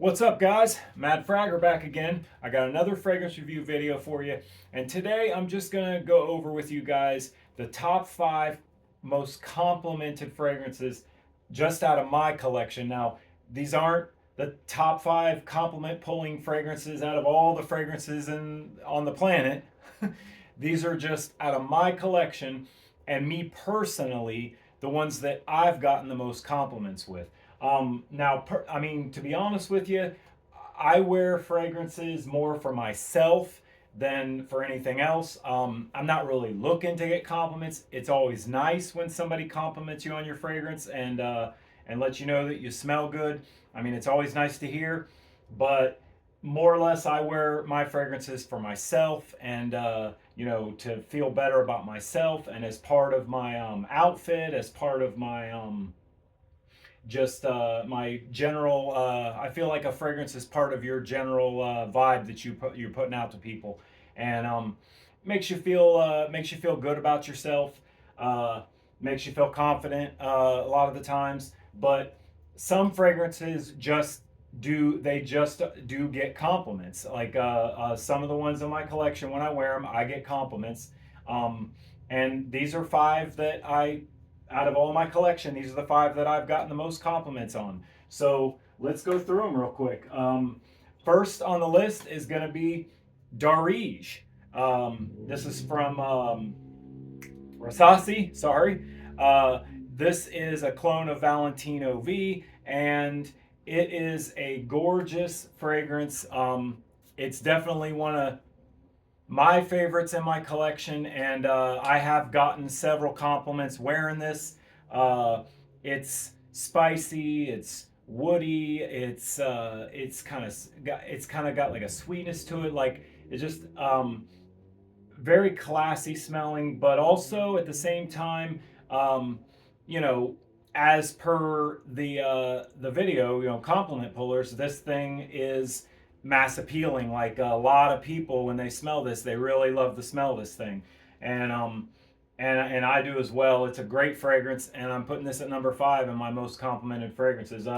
What's up, guys? Mad Fragger back again. I got another fragrance review video for you, and today I'm just gonna go over with you guys the top 5 most complimented fragrances just out of my collection. Now, these aren't the top 5 compliment pulling fragrances out of all the fragrances on the planet. These are just out of my collection, and me personally, the ones that I've gotten the most compliments with. To be honest with you, I wear fragrances more for myself than for anything else. I'm not really looking to get compliments. It's always nice when somebody compliments you on your fragrance and lets you know that you smell good. I mean, it's always nice to hear, but more or less, I wear my fragrances for myself and to feel better about myself and as part of my outfit, as part of my my general. I feel like a fragrance is part of your general vibe that you're putting out to people, and makes you feel good about yourself. Uh, Makes you feel confident a lot of the times. But some fragrances just do get compliments. Like some of the ones in my collection, when I wear them, I get compliments. Um, and these are 5 that out of all my collection, these are the 5 that I've gotten the most compliments on. So let's go through them real quick. First on the list is going to be Darige. This is from Rasasi. Sorry. This is a clone of Valentino V, and it is a gorgeous fragrance. It's definitely one of my favorites in my collection, and I have gotten several compliments wearing this. It's spicy, it's woody, it's kind of got like a sweetness to it. Like it's just very classy smelling, but also at the same time, um, you know, as per the video, compliment pullers, this thing is mass appealing. Like a lot of people, when they smell this, they really love to smell this thing, and and I do as well. It's a great fragrance, and I'm putting this at number 5 in my most complimented fragrances.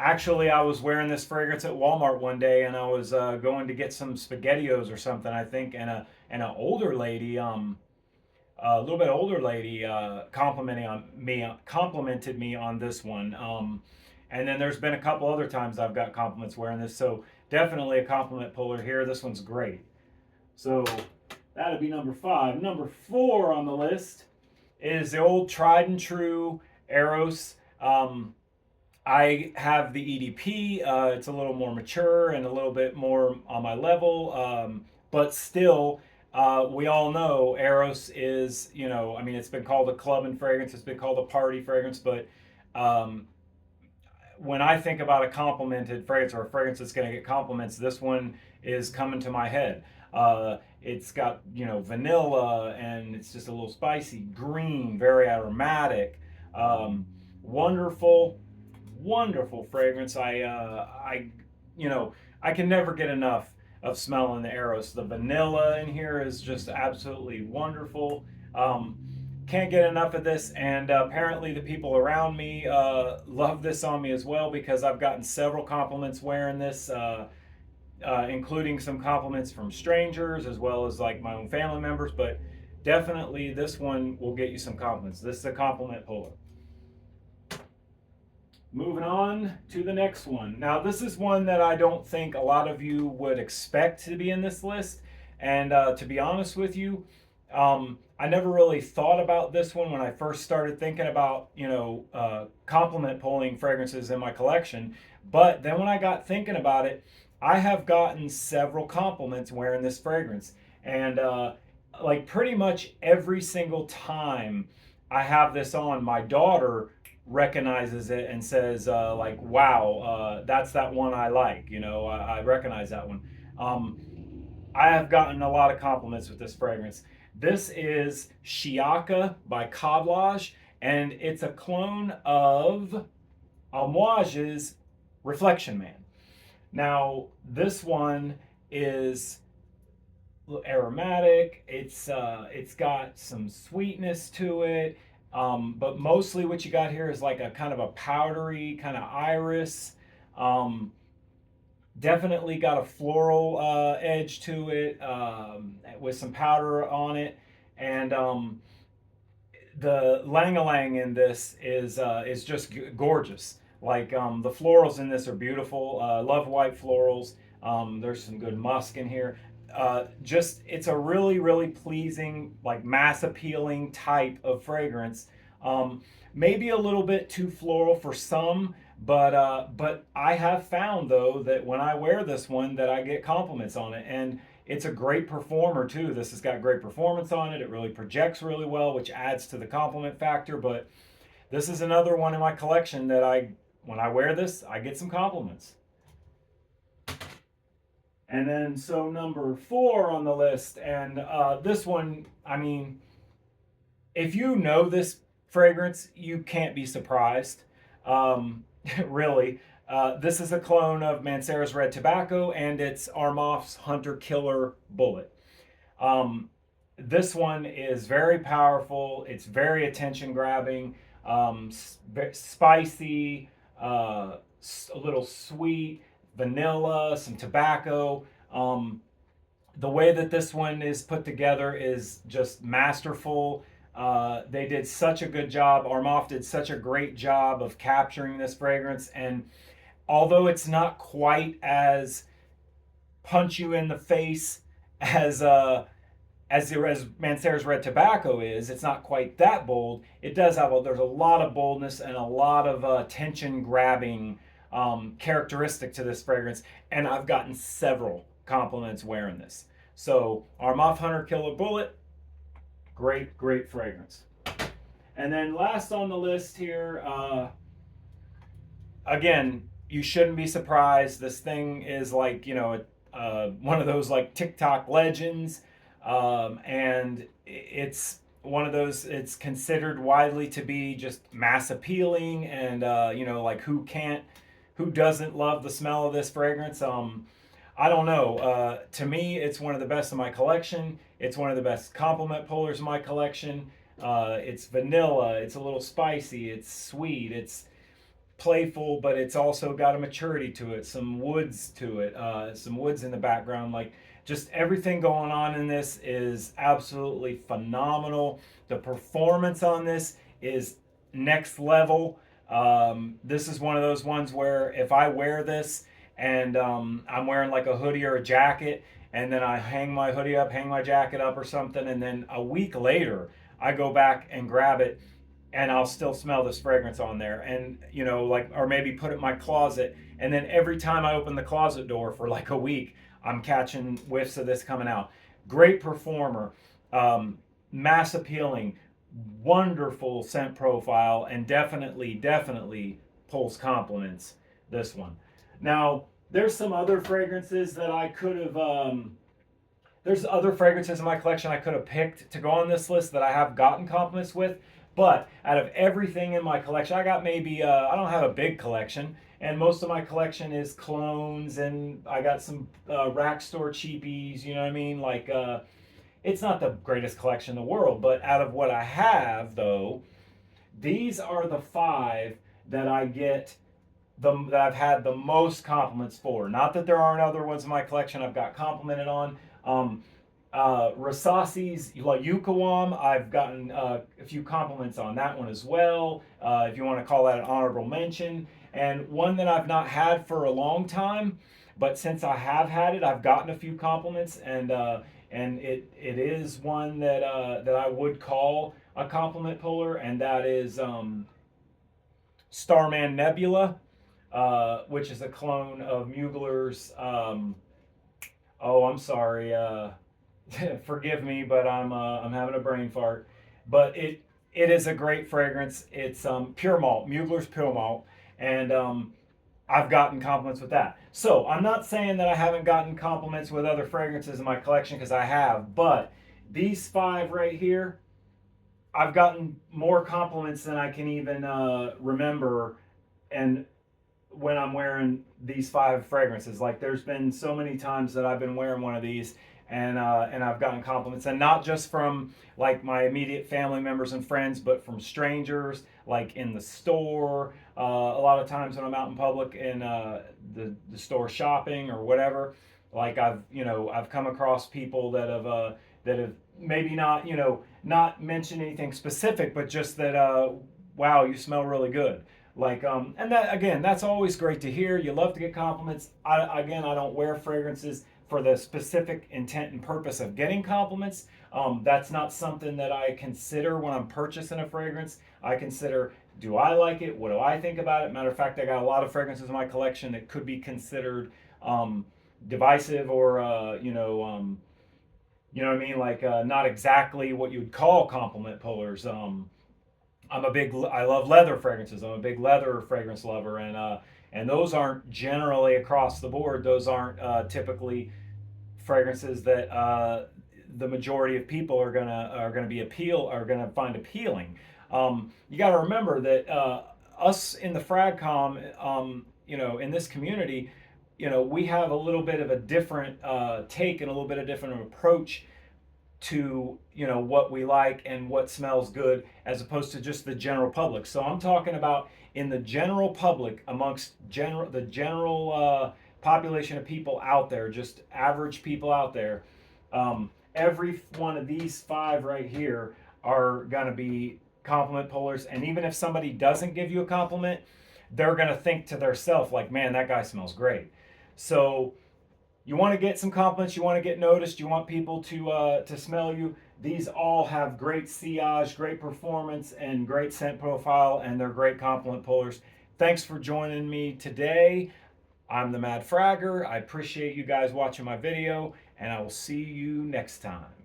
Actually, I was wearing this fragrance at Walmart one day, and I was going to get some SpaghettiOs or something, I think, and an older lady, a little bit older lady, complimented me on this one. And then there's been a couple other times I've got compliments wearing this, so definitely a compliment puller here. This one's great. So that'd be number 5. Number 4 on the list is the old tried and true Eros. I have the EDP. It's a little more mature and a little bit more on my level, but still, we all know Eros is, it's been called a club and fragrance, it's been called a party fragrance, but um, when I think about a complimented fragrance or a fragrance that's going to get compliments, this one is coming to my head. It's got, vanilla, and it's just a little spicy, green, very aromatic, wonderful, wonderful fragrance. I can never get enough of smelling the Eros. The vanilla in here is just absolutely wonderful. Can't get enough of this, and apparently the people around me love this on me as well, because I've gotten several compliments wearing this, including some compliments from strangers as well as like my own family members. But definitely this one will get you some compliments. This is a compliment puller. Moving on to the next one. Now, this is one that I don't think a lot of you would expect to be in this list. And to be honest with you, I never really thought about this one when I first started thinking about, compliment pulling fragrances in my collection. But then when I got thinking about it, I have gotten several compliments wearing this fragrance. And like pretty much every single time I have this on, my daughter recognizes it and says, wow, that's that one I like. I recognize that one. I have gotten a lot of compliments with this fragrance. This is Shiaka by Cablage, and it's a clone of Amouage's Reflection Man. Now, this one is aromatic. It's got some sweetness to it, but mostly what you got here is like a kind of a powdery kind of iris. Um, Definitely got a floral edge to it, with some powder on it, and the lang in this is just gorgeous. Like the florals in this are beautiful. Love white florals. There's some good musk in here. Just it's a really pleasing, like mass appealing type of fragrance. Maybe a little bit too floral for some, but I have found though that when I wear this one that I get compliments on it, and it's a great performer too. This has got great performance on it. It really projects really well, which adds to the compliment factor. But this is another one in my collection that when I wear this, I get some compliments. And then, so number 4 on the list, and this one, I mean, if you know this fragrance, you can't be surprised. Really. This is a clone of Mancera's Red Tobacco, and it's Armaf's Hunter Killer Bullet. Um, this one is very powerful. It's very attention grabbing, spicy, a little sweet, vanilla, some tobacco. The way that this one is put together is just masterful. They did such a good job. Armaf did such a great job of capturing this fragrance. And although it's not quite as punch you in the face as Mancera's Red Tobacco is, it's not quite that bold. It does have there's a lot of boldness and a lot of attention grabbing characteristic to this fragrance, and I've gotten several compliments wearing this. So Armaf Hunter Killer Bullet, great fragrance. And then last on the list here, again, you shouldn't be surprised. This thing is like, one of those like TikTok legends, and it's one of those. It's considered widely to be just mass appealing, and like who doesn't love the smell of this fragrance? I don't know. To me, it's one of the best in my collection. It's one of the best compliment pullers in my collection. It's vanilla. It's a little spicy. It's sweet. It's playful, but it's also got a maturity to it, some woods to it, some woods in the background. Like, just everything going on in this is absolutely phenomenal. The performance on this is next level. This is one of those ones where if I wear this and I'm wearing like a hoodie or a jacket, and then I hang my hoodie up, hang my jacket up or something, and then a week later I go back and grab it, and I'll still smell this fragrance on there. And like, or maybe put it in my closet, and then every time I open the closet door for like a week, I'm catching whiffs of this coming out. Great performer, mass appealing, wonderful scent profile, and definitely pulls compliments, this one. Now, there's some other fragrances that I could have there's other fragrances in my collection I could have picked to go on this list that I have gotten compliments with. But out of everything in my collection, I got maybe, I don't have a big collection, and most of my collection is clones, and I got some rack store cheapies, you know what I mean? Like, it's not the greatest collection in the world, but out of what I have, though, these are the 5 that I get that I've had the most compliments for. Not that there aren't other ones in my collection I've got complimented on. Rasasi's Yukawam, I've gotten a few compliments on that one as well, if you want to call that an honorable mention. And one that I've not had for a long time, but since I have had it, I've gotten a few compliments, and it is one that I would call a compliment puller, and that is Starman Nebula, which is a clone of Mugler's. Oh, I'm sorry. Forgive me, but I'm having a brain fart. But it is a great fragrance. It's pure malt, Mugler's pure malt, and I've gotten compliments with that. So I'm not saying that I haven't gotten compliments with other fragrances in my collection, because I have, but these 5 right here, I've gotten more compliments than I can even remember, and when I'm wearing these 5 fragrances, like, there's been so many times that I've been wearing one of these, and I've gotten compliments, and not just from like my immediate family members and friends, but from strangers, like in the store, A lot of times when I'm out in public in the store shopping or whatever, like I've come across people that have maybe not not mentioned anything specific, but just that wow, you smell really good. Like and that again, that's always great to hear. You love to get compliments. I don't wear fragrances for the specific intent and purpose of getting compliments. That's not something that I consider when I'm purchasing a fragrance. I consider, do I like it? What do I think about it? Matter of fact, I got a lot of fragrances in my collection that could be considered divisive or you know what I mean, like not exactly what you'd call compliment pullers. I love leather fragrances. I'm a big leather fragrance lover, and those aren't generally across the board. Those aren't typically fragrances that the majority of people are gonna find appealing. You got to remember that us in the Fragcom, in this community, we have a little bit of a different take and a little bit of different approach to what we like and what smells good as opposed to just the general public. So I'm talking about in the general public, amongst the general population of people out there, just average people out there. Every one of these five right here are gonna be compliment pullers, and even if somebody doesn't give you a compliment, they're gonna think to themselves like, man, that guy smells great. So you want to get some compliments, you want to get noticed, you want people to smell you. These all have great sillage, great performance, and great scent profile, and they're great compliment pullers. Thanks for joining me today. I'm the Mad Fragger. I appreciate you guys watching my video, and I will see you next time.